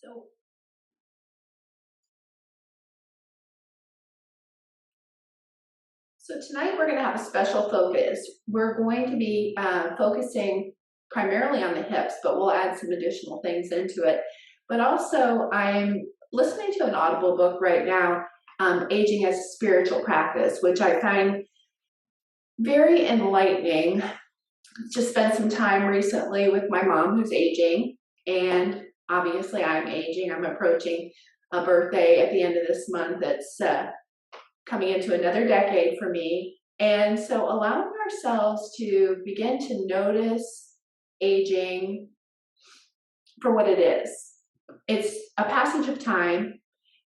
So, so tonight we're going to have a special focus. We're going to be focusing primarily on the hips, but we'll add some additional things into it. But also, I'm listening to an Audible book right now, Aging as a Spiritual Practice, which I find very enlightening. Just spent some time recently with my mom who's aging, and obviously I'm aging. I'm approaching a birthday at the end of this month that's coming into another decade for me. And so allowing ourselves to begin to notice aging for what it is. It's a passage of time.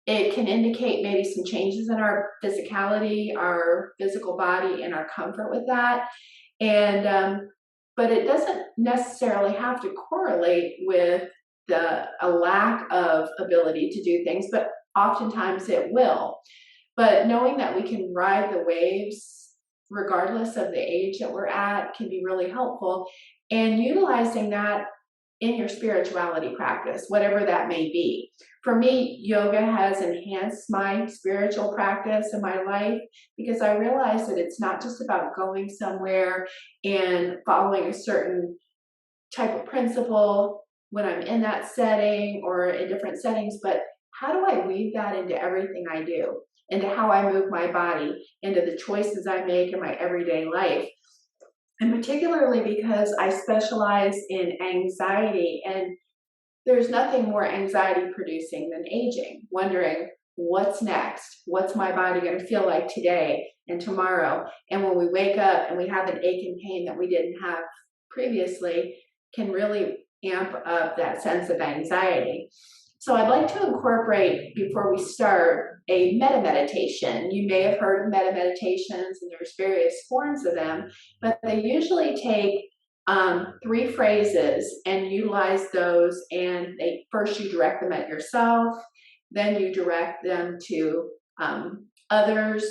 It can indicate maybe some changes in our physicality, our physical body, and our comfort with that. And but it doesn't necessarily have to correlate with a lack of ability to do things, but oftentimes it will. But knowing that we can ride the waves regardless of the age that we're at can be really helpful, and utilizing that in your spirituality practice, whatever that may be. For me, yoga has enhanced my spiritual practice in my life because I realized that it's not just about going somewhere and following a certain type of principle when I'm in that setting or in different settings, but how do I weave that into everything I do, into how I move my body, into the choices I make in my everyday life? And particularly because I specialize in anxiety, and there's nothing more anxiety producing than aging, wondering what's next? What's my body going to feel like today and tomorrow? And when we wake up and we have an ache and pain that we didn't have previously, can really amp up that sense of anxiety. So I'd like to incorporate, before we start, a metta meditation. You may have heard of metta meditations, and there's various forms of them, but they usually take 3 phrases and utilize those, and first you direct them at yourself, then you direct them to others,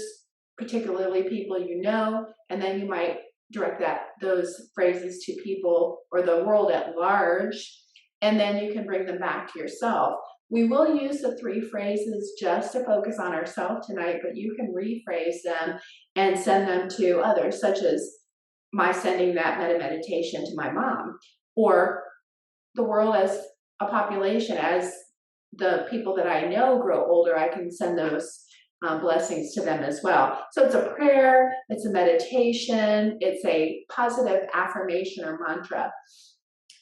particularly people you know, and then you might direct those phrases to people or the world at large, and then you can bring them back to yourself. We will use the 3 phrases just to focus on ourselves tonight, but you can rephrase them and send them to others, such as my sending that metta meditation to my mom, or the world as a population. As the people that I know grow older, I can send those blessings to them as well. So it's a prayer, it's a meditation, it's a positive affirmation or mantra.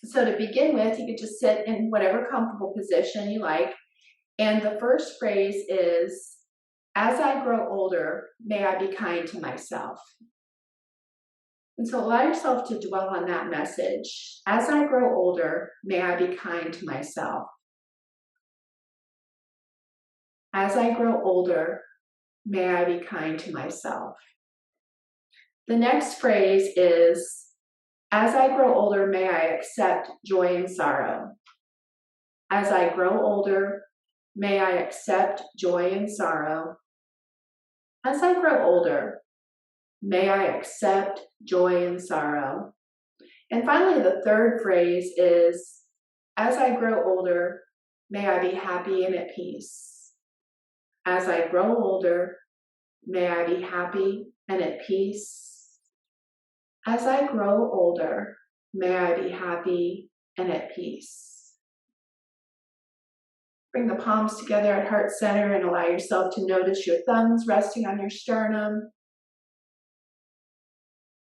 So to begin with, you could just sit in whatever comfortable position you like. And the first phrase is, as I grow older, may I be kind to myself. And so allow yourself to dwell on that message. As I grow older, may I be kind to myself. As I grow older, may I be kind to myself. The next phrase is, as I grow older, may I accept joy and sorrow. As I grow older, may I accept joy and sorrow. As I grow older, may I accept joy and sorrow. And finally, the third phrase is, as I grow older, may I be happy and at peace. As I grow older, may I be happy and at peace. As I grow older, may I be happy and at peace. Bring the palms together at heart center and allow yourself to notice your thumbs resting on your sternum.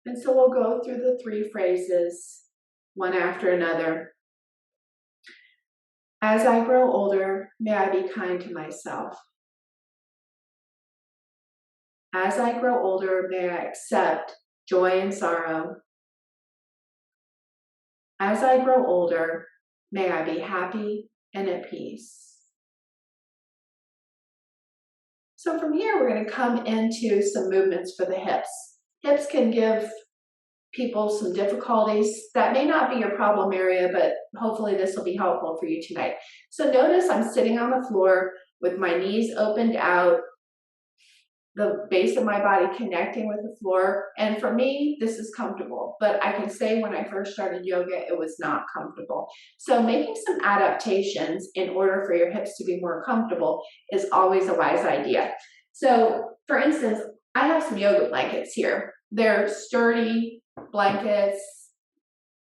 And so we'll go through the 3 phrases, one after another. As I grow older, may I be kind to myself. As I grow older, may I accept joy and sorrow. As I grow older, may I be happy and at peace. So from here, we're going to come into some movements for the hips. Hips can give people some difficulties. That may not be your problem area, but hopefully this will be helpful for you tonight. So notice I'm sitting on the floor with my knees opened out, the base of my body connecting with the floor. And for me, this is comfortable, but I can say when I first started yoga, it was not comfortable. So making some adaptations in order for your hips to be more comfortable is always a wise idea. So for instance, I have some yoga blankets here. They're sturdy blankets.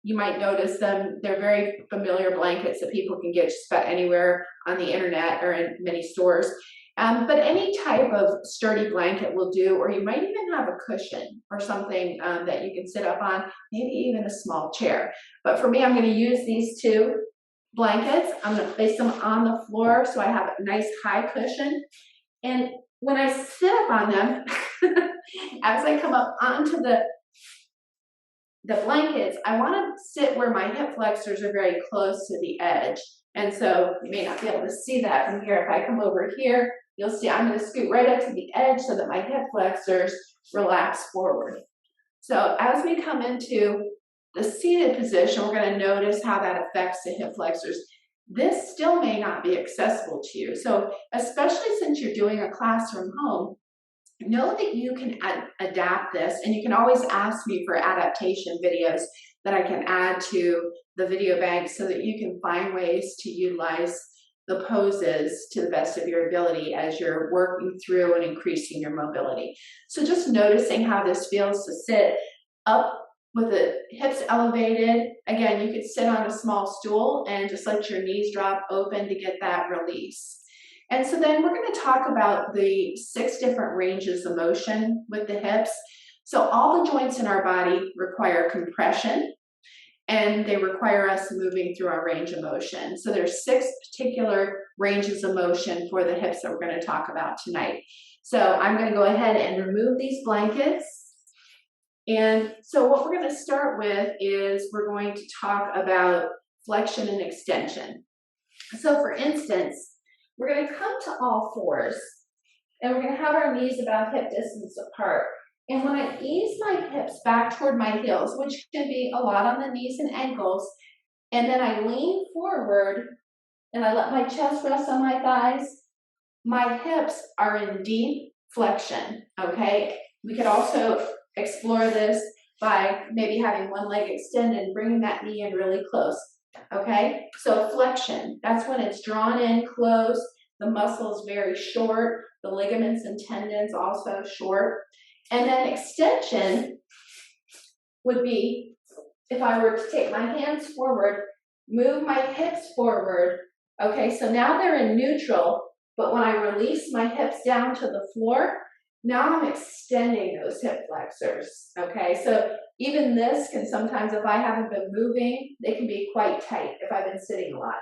You might notice them. They're very familiar blankets that people can get just about anywhere on the internet or in many stores. But any type of sturdy blanket will do, or you might even have a cushion or something that you can sit up on, maybe even a small chair. But for me, I'm going to use these two blankets. I'm going to place them on the floor so I have a nice high cushion. And when I sit up on them, as I come up onto the blankets, I want to sit where my hip flexors are very close to the edge. And so you may not be able to see that from here. If I come over here, you'll see I'm going to scoot right up to the edge so that my hip flexors relax forward. So as we come into the seated position, we're going to notice how that affects the hip flexors. This still may not be accessible to you. So especially since you're doing a class from home, know that you can adapt this, and you can always ask me for adaptation videos that I can add to the video bank so that you can find ways to utilize the poses to the best of your ability as you're working through and increasing your mobility. So just noticing how this feels to sit up with the hips elevated. Again, you could sit on a small stool and just let your knees drop open to get that release. And so then we're going to talk about the 6 different ranges of motion with the hips. So all the joints in our body require compression, and they require us moving through our range of motion. So there's 6 particular ranges of motion for the hips that we're going to talk about tonight. So I'm going to go ahead and remove these blankets. And so what we're going to start with is we're going to talk about flexion and extension. So for instance, we're going to come to all fours, and we're going to have our knees about hip distance apart. And when I ease my hips back toward my heels, which can be a lot on the knees and ankles, and then I lean forward and I let my chest rest on my thighs, my hips are in deep flexion, okay? We could also explore this by maybe having one leg extended and bringing that knee in really close. Okay, so flexion, that's when it's drawn in close, the muscle is very short, the ligaments and tendons also short. And then extension would be, if I were to take my hands forward, move my hips forward. Okay, so now they're in neutral, but when I release my hips down to the floor, now I'm extending those hip flexors. Okay, so even this can sometimes, if I haven't been moving, they can be quite tight if I've been sitting a lot.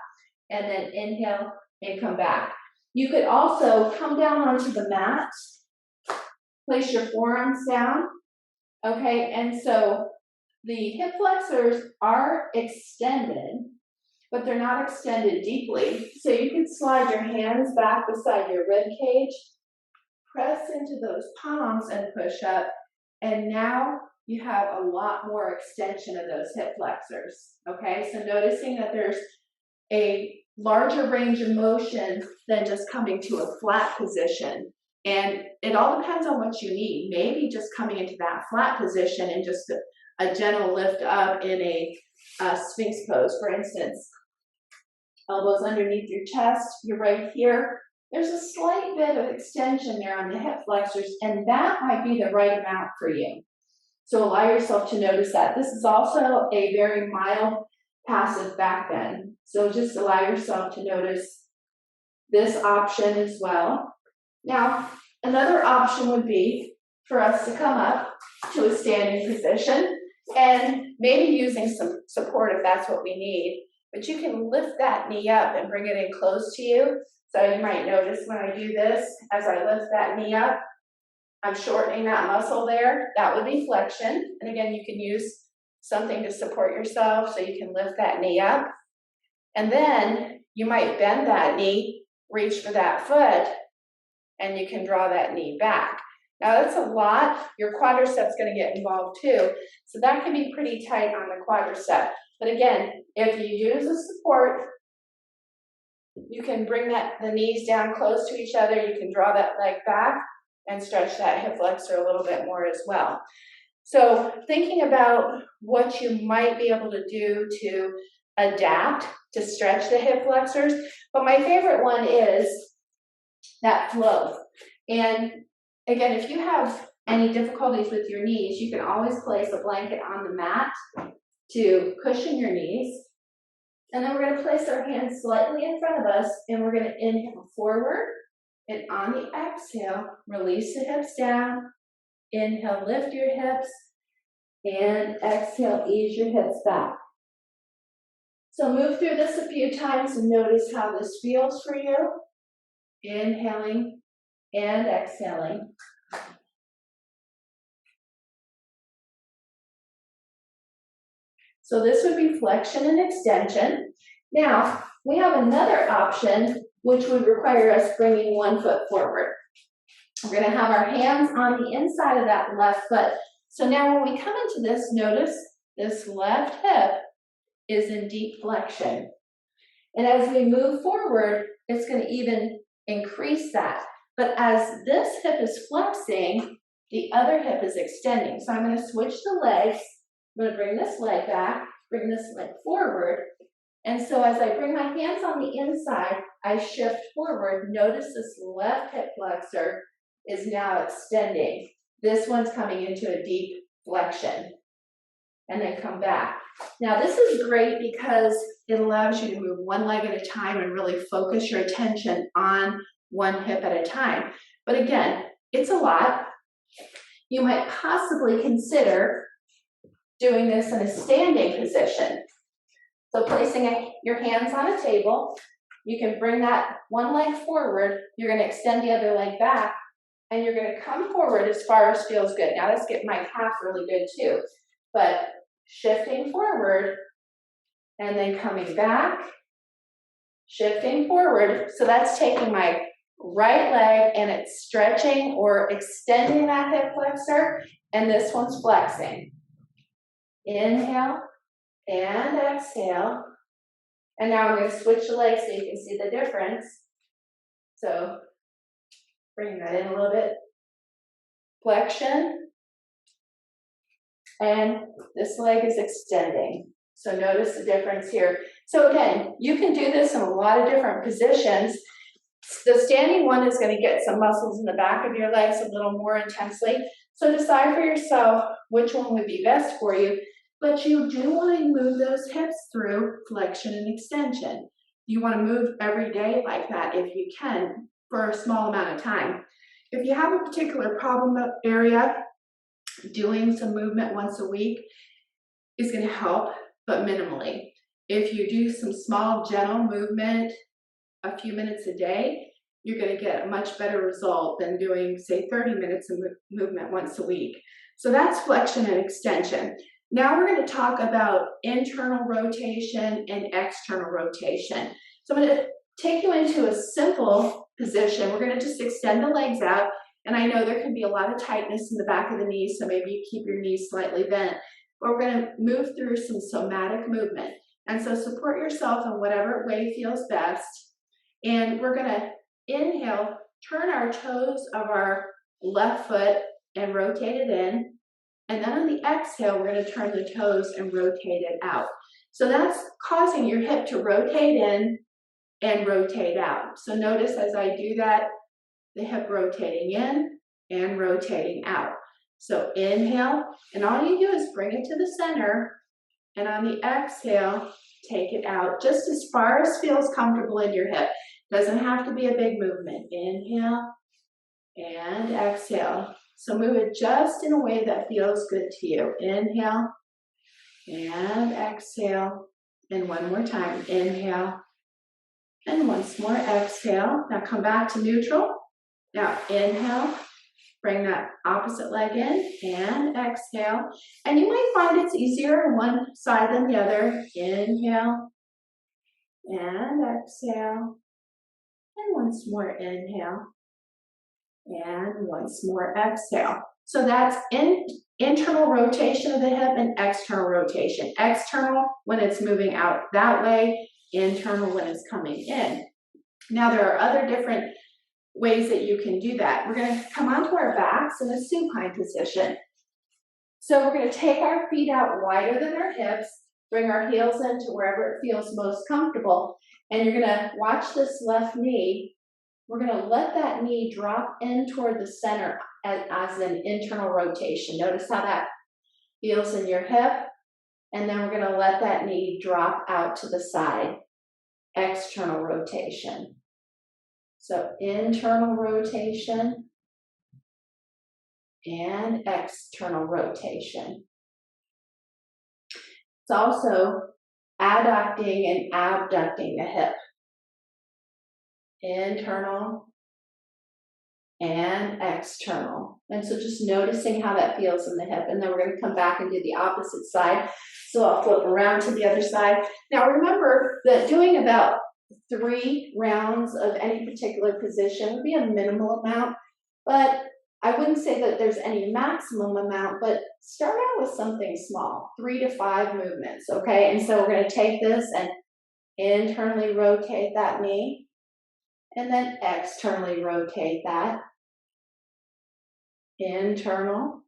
And then inhale and come back. You could also come down onto the mat, place your forearms down. Okay, and so the hip flexors are extended, but they're not extended deeply. So you can slide your hands back beside your rib cage, press into those palms and push up, and now you have a lot more extension of those hip flexors, okay? So noticing that there's a larger range of motion than just coming to a flat position. And it all depends on what you need. Maybe just coming into that flat position and just a gentle lift up in a Sphinx pose, for instance. Elbows underneath your chest, you're right here. There's a slight bit of extension there on the hip flexors, and that might be the right amount for you. So allow yourself to notice that. This is also a very mild passive back bend. So just allow yourself to notice this option as well. Now, another option would be for us to come up to a standing position and maybe using some support if that's what we need. But you can lift that knee up and bring it in close to you. So you might notice when I do this, as I lift that knee up, I'm shortening that muscle there. That would be flexion. And again, you can use something to support yourself so you can lift that knee up. And then you might bend that knee, reach for that foot, and you can draw that knee back. Now that's a lot. Your quadricep's going to get involved too. So that can be pretty tight on the quadricep. But again, if you use a support, you can bring the knees down close to each other. You can draw that leg back. and stretch that hip flexor a little bit more as well. So thinking about what you might be able to do to adapt to stretch the hip flexors, but my favorite one is that flow. And again, if you have any difficulties with your knees, you can always place a blanket on the mat to cushion your knees. And then we're going to place our hands slightly in front of us, and we're going to inhale forward, and on the exhale, release the hips down. Inhale, lift your hips, and exhale, ease your hips back. So move through this a few times and notice how this feels for you. Inhaling and exhaling. So this would be flexion and extension. Now, we have another option, which would require us bringing one foot forward. We're going to have our hands on the inside of that left foot. So now when we come into this, notice this left hip is in deep flexion. And as we move forward, it's going to even increase that. But as this hip is flexing, the other hip is extending. So I'm going to switch the legs. I'm going to bring this leg back, bring this leg forward. And so as I bring my hands on the inside, I shift forward. Notice this left hip flexor is now extending. This one's coming into a deep flexion. And then come back. Now this is great because it allows you to move one leg at a time and really focus your attention on one hip at a time. But again, it's a lot. You might possibly consider doing this in a standing position. So placing your hands on a table, you can bring that one leg forward, you're going to extend the other leg back, and you're going to come forward as far as feels good. Now let's get my calf really good too. But shifting forward, and then coming back, shifting forward. So that's taking my right leg and it's stretching or extending that hip flexor, and this one's flexing. Inhale and exhale. And now I'm going to switch the legs so you can see the difference. So bring that in a little bit. Flexion. And this leg is extending. So notice the difference here. So again, you can do this in a lot of different positions. The standing one is going to get some muscles in the back of your legs a little more intensely. So decide for yourself which one would be best for you. But you do want to move those hips through flexion and extension. You want to move every day like that if you can for a small amount of time. If you have a particular problem area, doing some movement once a week is going to help, but minimally. If you do some small, gentle movement a few minutes a day, you're going to get a much better result than doing, say, 30 minutes of movement once a week. So that's flexion and extension. Now we're going to talk about internal rotation and external rotation. So I'm going to take you into a simple position. We're going to just extend the legs out. And I know there can be a lot of tightness in the back of the knees, so maybe you keep your knees slightly bent. But we're going to move through some somatic movement. And so support yourself in whatever way feels best. And we're going to inhale, turn our toes of our left foot and rotate it in. And then on the exhale, we're going to turn the toes and rotate it out. So that's causing your hip to rotate in and rotate out. So notice as I do that, the hip rotating in and rotating out. So inhale, and all you do is bring it to the center, and on the exhale, take it out just as far as feels comfortable in your hip. Doesn't have to be a big movement. Inhale and exhale. So move it just in a way that feels good to you. Inhale and exhale. And one more time. Inhale and once more exhale. Now come back to neutral. Now inhale, bring that opposite leg in and exhale. And you might find it's easier on one side than the other. Inhale and exhale. And once more inhale. And once more exhale. So that's internal rotation of the hip and external rotation. External when it's moving out that way, internal when it's coming in. Now there are other different ways that you can do that. We're going to come onto our backs in a supine position. So we're going to take our feet out wider than our hips, bring our heels into wherever it feels most comfortable, and you're going to watch this left knee. We're going to let that knee drop in toward the center as an internal rotation. Notice how that feels in your hip, and then we're going to let that knee drop out to the side, external rotation. So internal rotation and external rotation. It's also adducting and abducting the hip. Internal and external. And so just noticing how that feels in the hip. And then we're going to come back and do the opposite side. So I'll flip around to the other side. Now remember that doing about 3 rounds of any particular position would be a minimal amount, but I wouldn't say that there's any maximum amount, but start out with something small, 3 to 5 movements, okay? And so we're going to take this and internally rotate that knee, and then externally rotate that. Internal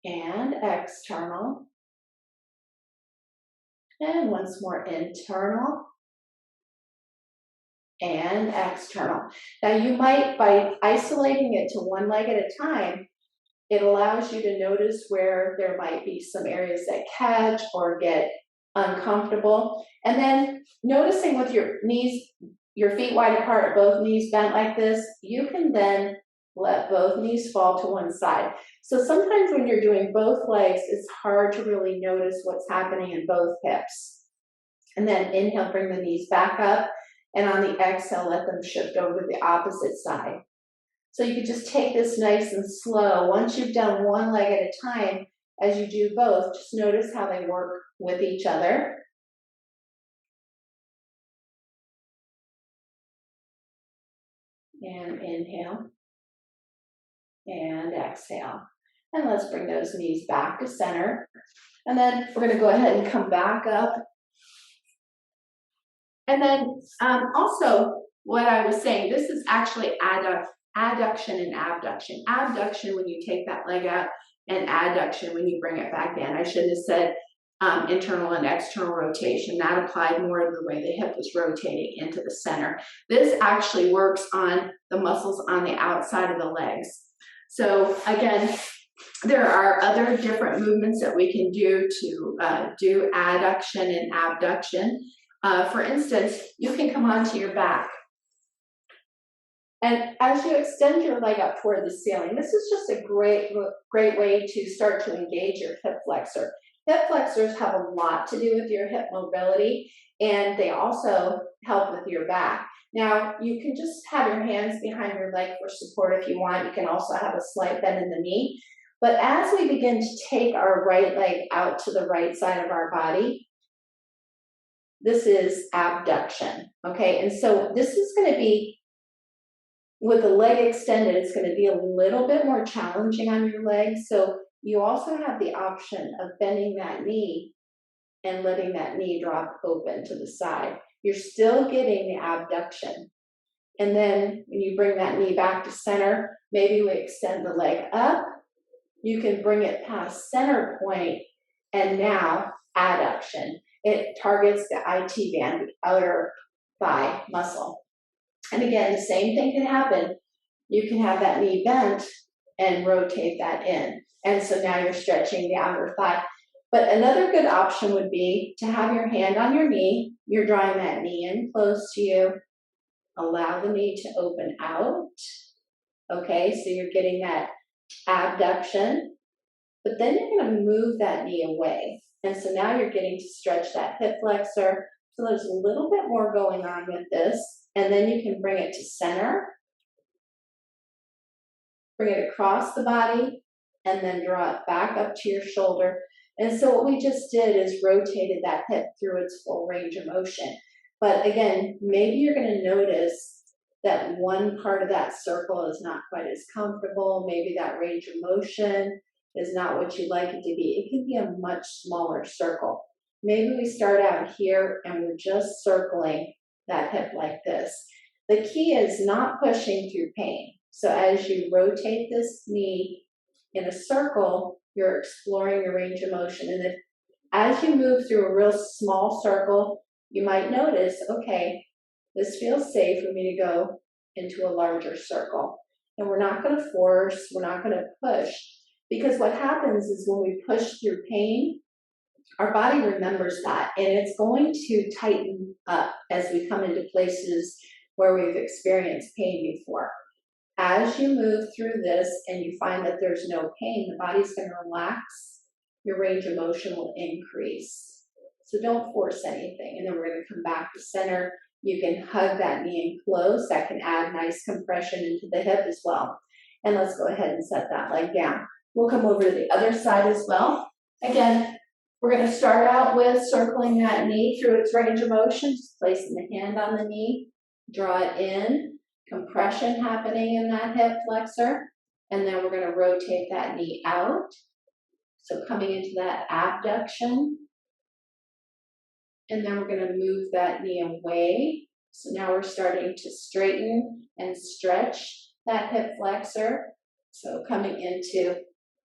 and external. And once more, internal and external. Now you might, by isolating it to one leg at a time, it allows you to notice where there might be some areas that catch or get uncomfortable. And then noticing with your knees, your feet wide apart, both knees bent like this, you can then let both knees fall to one side. So sometimes when you're doing both legs, it's hard to really notice what's happening in both hips. And then inhale, bring the knees back up. And on the exhale, let them shift over to the opposite side. So you could just take this nice and slow. Once you've done one leg at a time, as you do both, just notice how they work with each other. And inhale. And exhale. And let's bring those knees back to center. And then we're going to go ahead and come back up. And then also what I was saying, this is actually adduction and abduction. Abduction when you take that leg out, and adduction when you bring it back in. I should have said internal and external rotation. That applied more to the way the hip was rotating into the center. This actually works on the muscles on the outside of the legs. So again, there are other different movements that we can do to do adduction and abduction. For instance, you can come onto your back. And as you extend your leg up toward the ceiling, this is just a great way to start to engage your hip flexor. Hip flexors have a lot to do with your hip mobility, and they also help with your back. Now, you can just have your hands behind your leg for support if you want. You can also have a slight bend in the knee. But as we begin to take our right leg out to the right side of our body, this is abduction, okay? And so this is going to be, with the leg extended, it's going to be a little bit more challenging on your leg. So you also have the option of bending that knee and letting that knee drop open to the side. You're still getting the abduction. And then when you bring that knee back to center, maybe we extend the leg up. You can bring it past center point, and now adduction. It targets the IT band, the outer thigh muscle. And again, the same thing can happen. You can have that knee bent and rotate that in. And so now you're stretching the outer thigh. But another good option would be to have your hand on your knee. You're drawing that knee in close to you. Allow the knee to open out. Okay, so you're getting that abduction. But then you're going to move that knee away. And so now you're getting to stretch that hip flexor. So there's a little bit more going on with this. And then you can bring it to center. Bring it across the body. And then draw it back up to your shoulder. And so what we just did is rotated that hip through its full range of motion. But again, maybe you're going to notice that one part of that circle is not quite as comfortable. Maybe that range of motion is not what you'd like it to be. It can be a much smaller circle. Maybe we start out here and we're just circling that hip like this. The key is not pushing through pain. So as you rotate this knee in a circle, you're exploring your range of motion. And if as you move through a real small circle, you might notice, okay, this feels safe for me to go into a larger circle. And we're not going to force, we're not going to push, because what happens is when we push through pain, our body remembers that, and it's going to tighten up as we come into places where we've experienced pain before. As you move through this and you find that there's no pain, the body's going to relax, your range of motion will increase. So don't force anything. And then we're going to come back to center. You can hug that knee in close. That can add nice compression into the hip as well. And let's go ahead and set that leg down. We'll come over to the other side as well. Again, we're going to start out with circling that knee through its range of motion, just placing the hand on the knee, draw it in, compression happening in that hip flexor, and then we're going to rotate that knee out. So coming into that abduction, and then we're going to move that knee away. So now we're starting to straighten and stretch that hip flexor. So coming into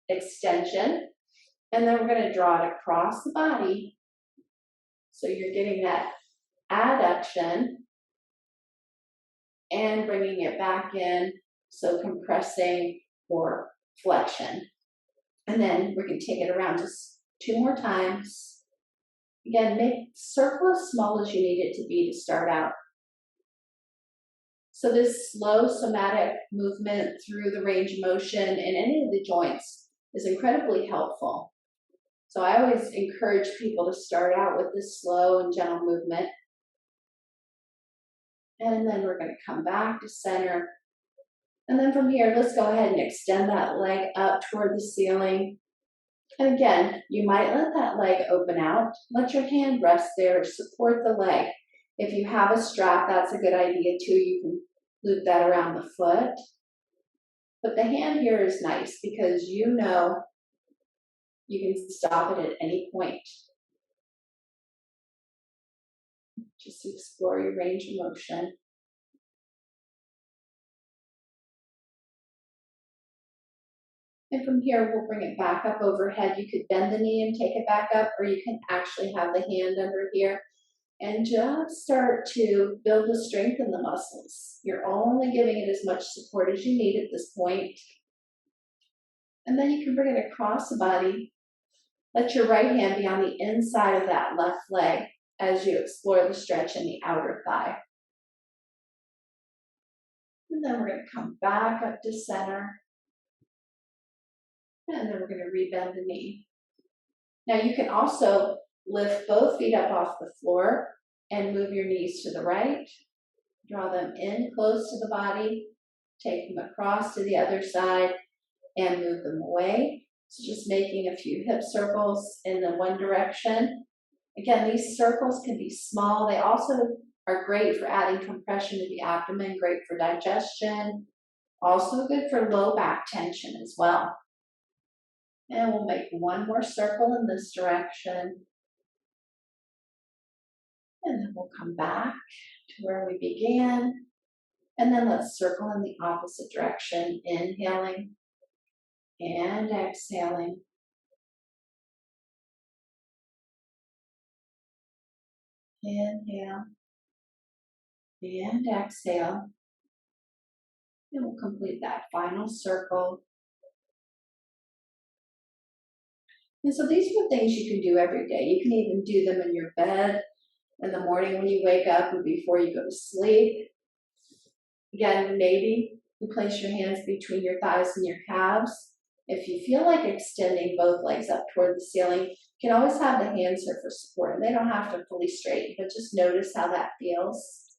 extension, and then we're going to draw it across the body. So you're getting that adduction and bringing it back in, so compressing or flexion. And then we're going to take it around just 2 more times. Again, make circle as small as you need it to be to start out. So this slow somatic movement through the range of motion in any of the joints is incredibly helpful. So I always encourage people to start out with this slow and gentle movement. And then we're going to come back to center. And then from here, let's go ahead and extend that leg up toward the ceiling. And again, you might let that leg open out. Let your hand rest there, support the leg. If you have a strap, that's a good idea too. You can loop that around the foot. But the hand here is nice because you know you can stop it at any point. Just explore your range of motion. And from here, we'll bring it back up overhead. You could bend the knee and take it back up, or you can actually have the hand under here and just start to build the strength in the muscles. You're only giving it as much support as you need at this point. And then you can bring it across the body. Let your right hand be on the inside of that left leg as you explore the stretch in the outer thigh. And then we're going to come back up to center. And then we're going to rebend the knee. Now you can also lift both feet up off the floor and move your knees to the right. Draw them in close to the body. Take them across to the other side and move them away. So just making a few hip circles in the one direction. Again, these circles can be small. They also are great for adding compression to the abdomen, great for digestion, also good for low back tension as well. And we'll make one more circle in this direction. And then we'll come back to where we began. And then let's circle in the opposite direction, inhaling and exhaling. Inhale and exhale. And we'll complete that final circle. And so these are the things you can do every day. You can even do them in your bed in the morning when you wake up and before you go to sleep. Again, maybe you place your hands between your thighs and your calves. If you feel like extending both legs up toward the ceiling, you can always have the hands here for support. And they don't have to fully straighten, but just notice how that feels.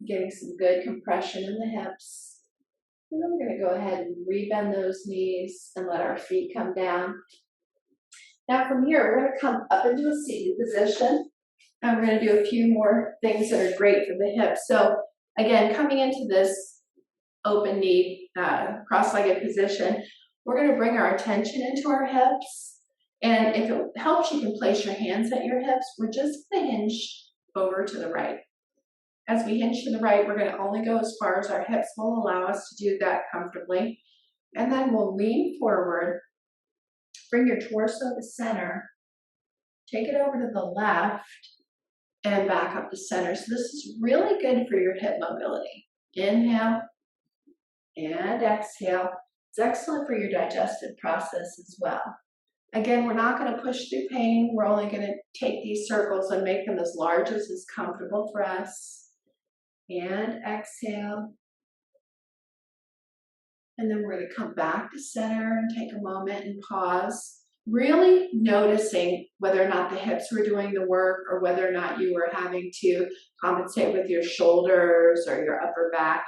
Getting some good compression in the hips. And then we're going to go ahead and rebend those knees and let our feet come down. Now from here, we're going to come up into a seated position. And we're going to do a few more things that are great for the hips. So again, coming into this open knee, cross-legged position, we're going to bring our attention into our hips. And if it helps, you can place your hands at your hips. We're just going to hinge over to the right. As we hinge to the right, we're gonna only go as far as our hips will allow us to do that comfortably. And then we'll lean forward, bring your torso to center, take it over to the left, and back up to center. So this is really good for your hip mobility. Inhale and exhale. It's excellent for your digestive process as well. Again, we're not going to push through pain. We're only going to take these circles and make them as large as is comfortable for us. And exhale. And then we're going to come back to center and take a moment and pause. Really noticing whether or not the hips were doing the work or whether or not you were having to compensate with your shoulders or your upper back.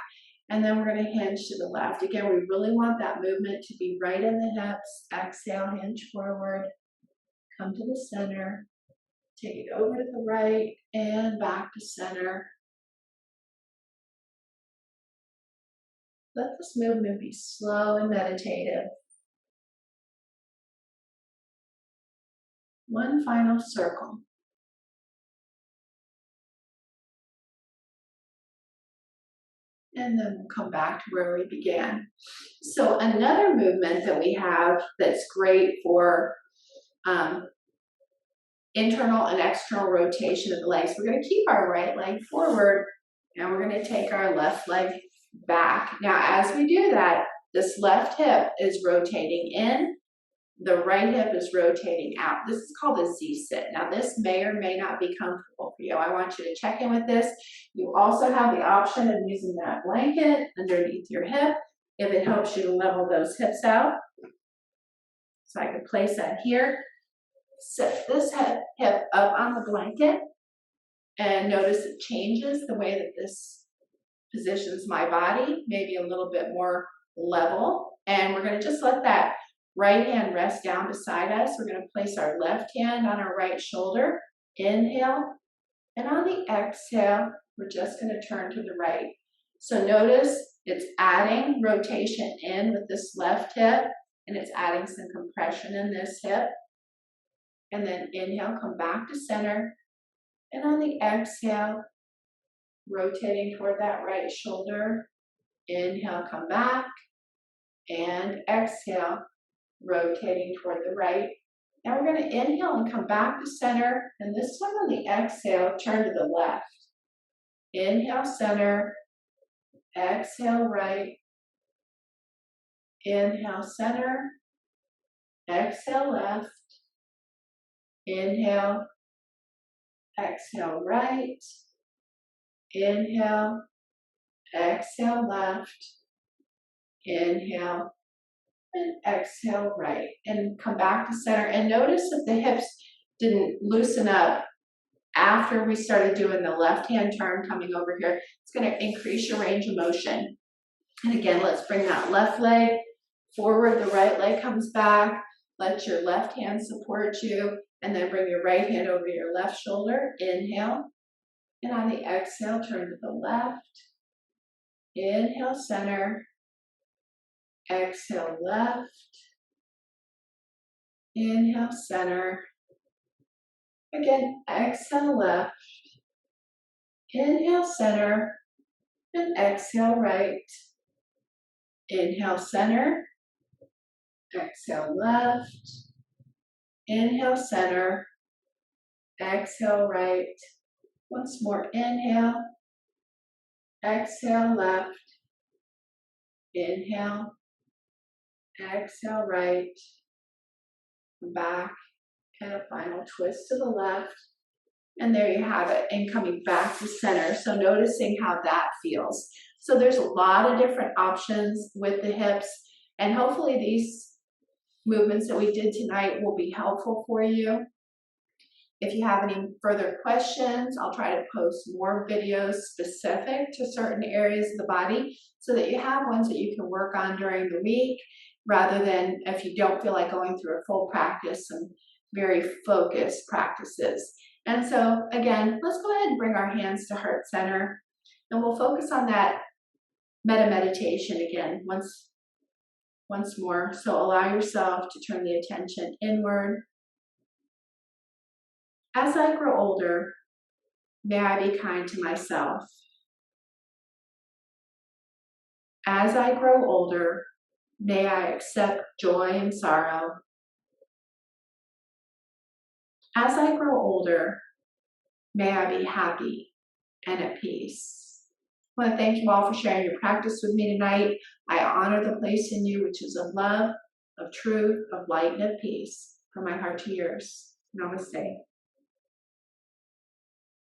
And then we're going to hinge to the left. Again, we really want that movement to be right in the hips. Exhale, hinge forward, come to the center, take it over to the right and back to center. Let this movement be slow and meditative. One final circle. And then we'll come back to where we began. So another movement that we have that's great for internal and external rotation of the legs. We're going to keep our right leg forward and we're going to take our left leg back. Now, as we do that, this left hip is rotating in, the right hip is rotating out. This is called a Z-sit. Now, this may or may not be comfortable for you. I want you to check in with this. You also have the option of using that blanket underneath your hip if it helps you to level those hips out. So I could place that here. Set this hip up on the blanket and notice it changes the way that this positions my body, maybe a little bit more level. And we're going to just let that right hand rest down beside us. We're going to place our left hand on our right shoulder. Inhale. And on the exhale, we're just going to turn to the right. So notice it's adding rotation in with this left hip, and it's adding some compression in this hip. And then inhale, come back to center. And on the exhale, rotating toward that right shoulder. Inhale, come back. And exhale, rotating toward the right. Now we're going to inhale and come back to center. And this time on the exhale, turn to the left. Inhale, center. Exhale, right. Inhale, center. Exhale, left. Inhale. Exhale, right. Inhale. Exhale, left. Inhale. And exhale, right. And come back to center. And notice if the hips didn't loosen up after we started doing the left hand turn coming over here. It's going to increase your range of motion. And again, let's bring that left leg forward. The right leg comes back. Let your left hand support you. And then bring your right hand over your left shoulder. Inhale. And on the exhale, turn to the left. Inhale, center. Exhale, left. Inhale, center. Again, exhale, left. Inhale, center. And exhale, right. Inhale, center. Exhale, left. Inhale, center. Exhale, right. Once more, inhale. Exhale, left. Inhale. Exhale, right. Back. And a final twist to the left. And there you have it. And coming back to center. So noticing how that feels. So there's a lot of different options with the hips. And hopefully these movements that we did tonight will be helpful for you. If you have any further questions, I'll try to post more videos specific to certain areas of the body so that you have ones that you can work on during the week rather than if you don't feel like going through a full practice, some very focused practices. And so again, let's go ahead and bring our hands to heart center and we'll focus on that Metta meditation again once more. So allow yourself to turn the attention inward. As I grow older, May I be kind to myself. As I grow older, may I accept joy and sorrow. As I grow older, may I be happy and at peace. I want to thank you all for sharing your practice with me tonight. I honor the place in you, which is of love, of truth, of light, and of peace. From my heart to yours. Namaste.